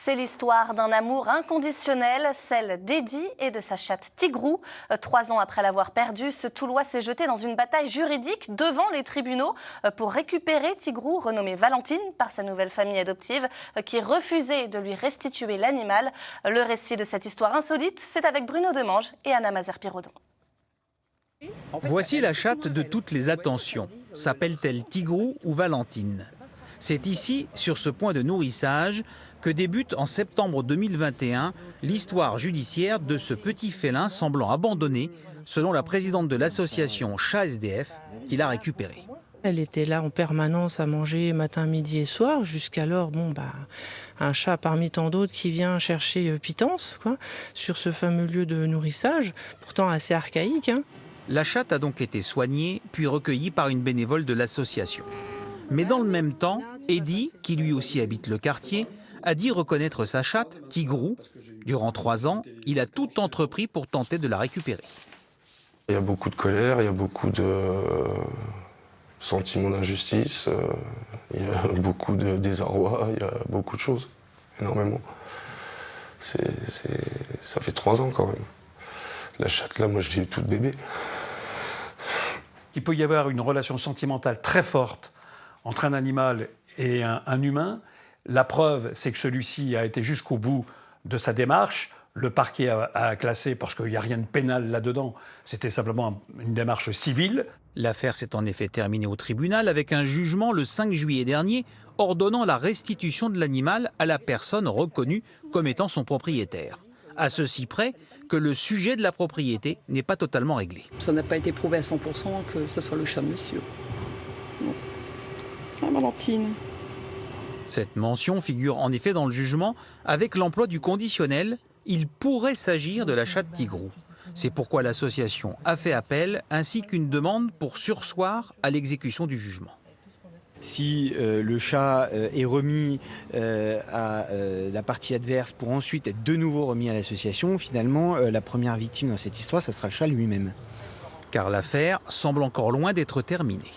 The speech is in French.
C'est l'histoire d'un amour inconditionnel, celle d'Eddie et de sa chatte Tigrou. 3 ans après l'avoir perdue, ce Toulois s'est jeté dans une bataille juridique devant les tribunaux pour récupérer Tigrou, renommée Valentine par sa nouvelle famille adoptive, qui refusait de lui restituer l'animal. Le récit de cette histoire insolite, c'est avec Bruno Demange et Anna Mazer-Pirodon. Voici la chatte de toutes les attentions. S'appelle-t-elle Tigrou ou Valentine? C'est ici, sur ce point de nourrissage, que débute en septembre 2021 l'histoire judiciaire de ce petit félin semblant abandonné, selon la présidente de l'association Chat SDF, qui l'a récupéré. Elle était là en permanence à manger matin, midi et soir, jusqu'alors, un chat parmi tant d'autres qui vient chercher pitance, sur ce fameux lieu de nourrissage, pourtant assez archaïque. La chatte a donc été soignée, puis recueillie par une bénévole de l'association. Mais dans le même temps, Eddie, qui lui aussi habite le quartier, a dit reconnaître sa chatte, Tigrou. Durant 3 ans, il a tout entrepris pour tenter de la récupérer. Il y a beaucoup de colère, il y a beaucoup de sentiments d'injustice, il y a beaucoup de désarroi, il y a beaucoup de choses, énormément. Ça fait 3 ans quand même. La chatte là, moi je l'ai eu toute bébé. Il peut y avoir une relation sentimentale très forte entre un animal et un humain. La preuve, c'est que celui-ci a été jusqu'au bout de sa démarche. Le parquet a classé, parce qu'il n'y a rien de pénal là-dedans, c'était simplement une démarche civile. L'affaire s'est en effet terminée au tribunal avec un jugement le 5 juillet dernier ordonnant la restitution de l'animal à la personne reconnue comme étant son propriétaire. À ceci près que le sujet de la propriété n'est pas totalement réglé. Ça n'a pas été prouvé à 100% que ce soit le chat de monsieur. Ah, Valentine. Cette mention figure en effet dans le jugement avec l'emploi du conditionnel. Il pourrait s'agir de la chatte Tigrou. C'est pourquoi l'association a fait appel ainsi qu'une demande pour surseoir à l'exécution du jugement. Si le chat est remis à la partie adverse pour ensuite être de nouveau remis à l'association, finalement, la première victime dans cette histoire, ça sera le chat lui-même. Car l'affaire semble encore loin d'être terminée.